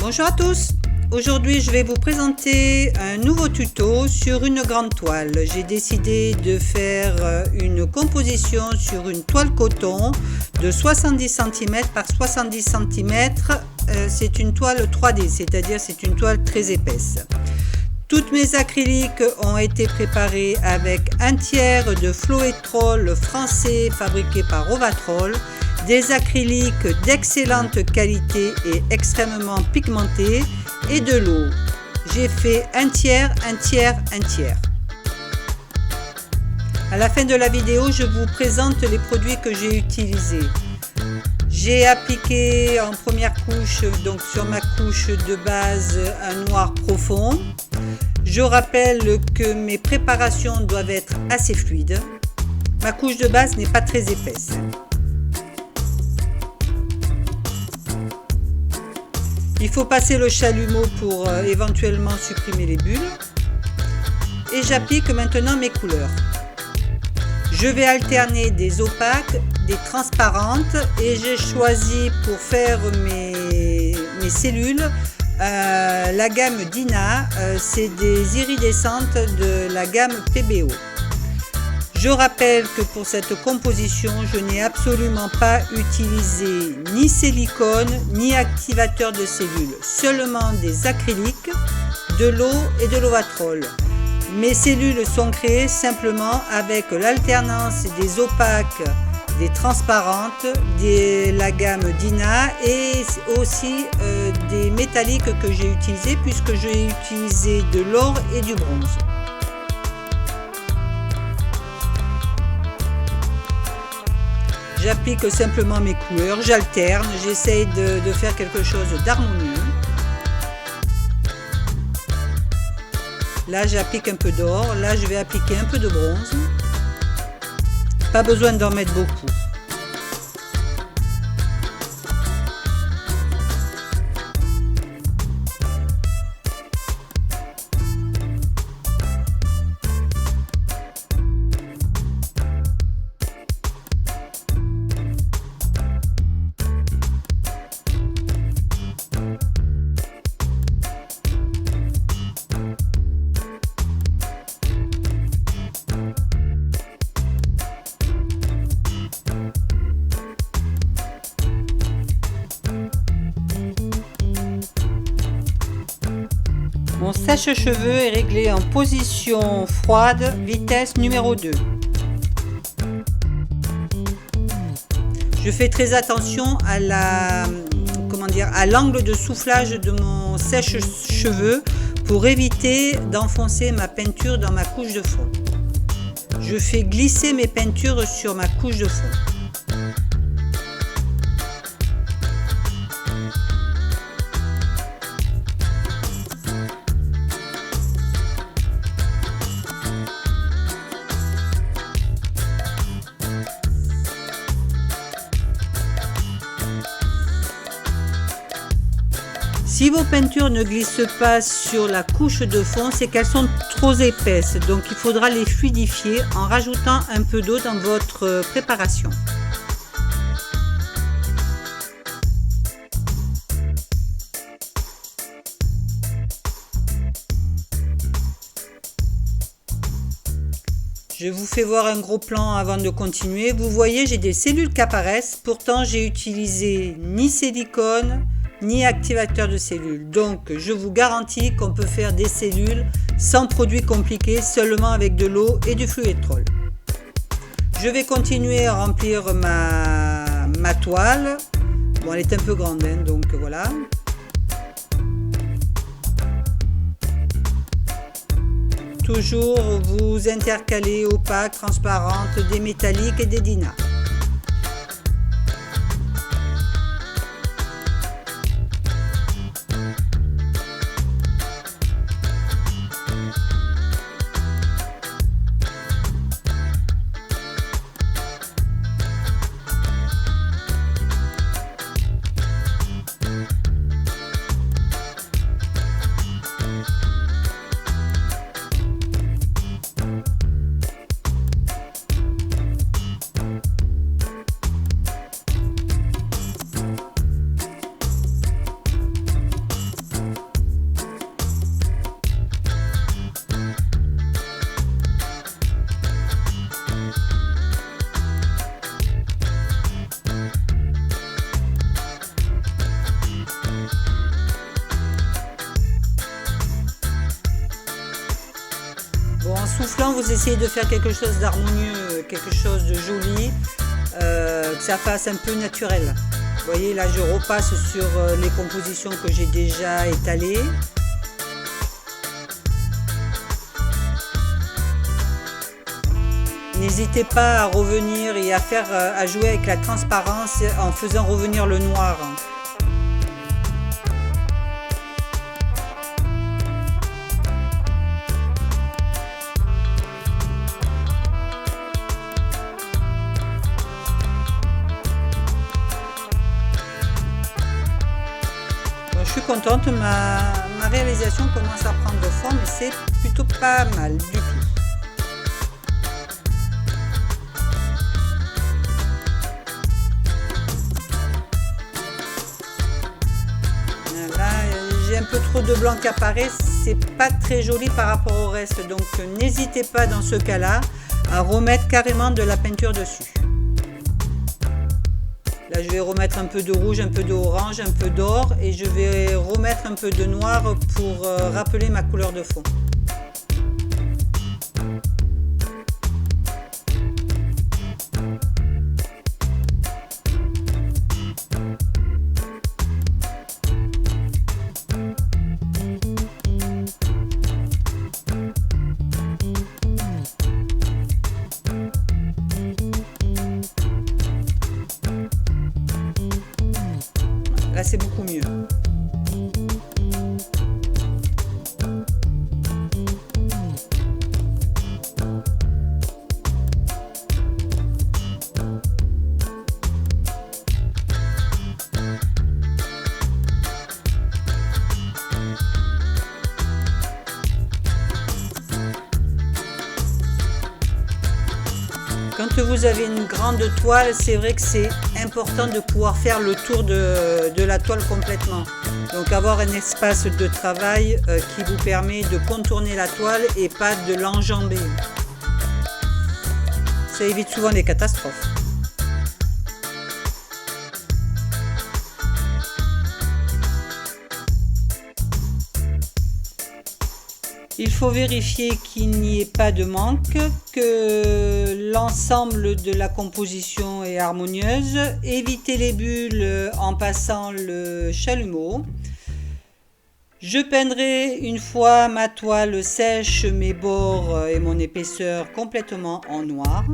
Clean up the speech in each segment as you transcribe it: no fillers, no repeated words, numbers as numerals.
Bonjour à tous. Aujourd'hui je vais vous présenter un nouveau tuto sur une grande toile. J'ai décidé de faire une composition sur une toile coton de 70 cm par 70 cm. C'est une toile 3D, c'est-à-dire c'est une toile très épaisse. Toutes mes acryliques ont été préparées avec un tiers de Floetrol français fabriqué par Ovatrol, des acryliques d'excellente qualité et extrêmement pigmentés et de l'eau. J'ai fait un tiers, un tiers, un tiers. À la fin de la vidéo, je vous présente les produits que j'ai utilisés. J'ai appliqué en première couche, donc sur ma couche de base, un noir profond. Je rappelle que mes préparations doivent être assez fluides. Ma couche de base n'est pas très épaisse. Il faut passer le chalumeau pour éventuellement supprimer les bulles. Et j'applique maintenant mes couleurs. Je vais alterner des opaques, des transparentes et j'ai choisi pour faire mes cellules la gamme Dina, c'est des iridescentes de la gamme PBO. Je rappelle que pour cette composition, je n'ai absolument pas utilisé ni silicone ni activateur de cellules, seulement des acryliques, de l'eau et de l'Ovatrol. Mes cellules sont créées simplement avec l'alternance des opaques, des transparentes, de la gamme Dina et aussi des métalliques que j'ai utilisées puisque j'ai utilisé de l'or et du bronze. J'applique simplement mes couleurs, j'alterne, j'essaye de faire quelque chose d'harmonieux. Là j'applique un peu d'or, là je vais appliquer un peu de bronze. Pas besoin d'en mettre beaucoup. Mon sèche-cheveux est réglé en position froide, vitesse numéro 2. Je fais très attention à l'angle de soufflage de mon sèche-cheveux pour éviter d'enfoncer ma peinture dans ma couche de fond. Je fais glisser mes peintures sur ma couche de fond. Si vos peintures ne glissent pas sur la couche de fond, c'est qu'elles sont trop épaisses. Donc il faudra les fluidifier en rajoutant un peu d'eau dans votre préparation. Je vous fais voir un gros plan avant de continuer. Vous voyez, j'ai des cellules qui apparaissent. Pourtant, j'ai utilisé ni silicone, ni activateur de cellules. Donc je vous garantis qu'on peut faire des cellules sans produits compliqués, seulement avec de l'eau et du Floetrol. Je vais continuer à remplir ma toile. Bon, elle est un peu grande, hein, donc voilà. Toujours vous intercalez opaques, transparentes, des métalliques et des Dina. vous essayez de faire quelque chose d'harmonieux, quelque chose de joli, que ça fasse un peu naturel. Vous voyez, là je repasse sur les compositions que j'ai déjà étalées. N'hésitez pas à revenir et à jouer avec la transparence en faisant revenir le noir. Je suis contente, ma réalisation commence à prendre forme et c'est plutôt pas mal du tout. Là, j'ai un peu trop de blanc qui apparaît, c'est pas très joli par rapport au reste, donc n'hésitez pas dans ce cas-là à remettre carrément de la peinture dessus. Là, je vais remettre un peu de rouge, un peu d'orange, un peu d'or et je vais remettre un peu de noir pour rappeler ma couleur de fond. Là, c'est beaucoup mieux. Quand vous avez une grande toile, c'est vrai que c'est important de pouvoir faire le tour de la toile complètement. Donc avoir un espace de travail qui vous permet de contourner la toile et pas de l'enjamber. Ça évite souvent des catastrophes. Il faut vérifier qu'il n'y ait pas de manque, que l'ensemble de la composition est harmonieuse. Évitez les bulles en passant le chalumeau. Je peindrai une fois ma toile sèche, mes bords et mon épaisseur complètement en noir.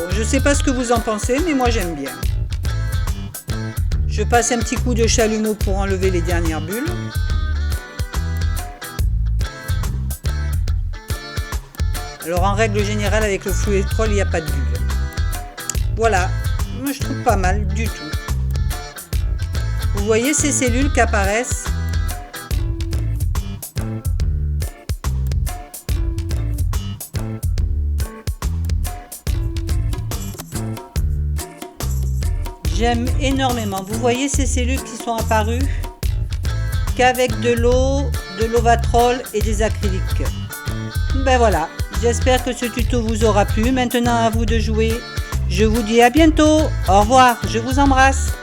Je sais pas ce que vous en pensez, mais moi j'aime bien. Je passe un petit coup de chalumeau pour enlever les dernières bulles. Alors en règle générale, avec le fluoétrol, il n'y a pas de bulles. Voilà, moi je trouve pas mal du tout. Vous voyez ces cellules qui apparaissent ? J'aime énormément. Vous voyez ces cellules qui sont apparues qu'avec de l'eau, de l'ovatrol et des acryliques. Ben voilà, j'espère que ce tuto vous aura plu. Maintenant à vous de jouer. Je vous dis à bientôt. Au revoir, je vous embrasse.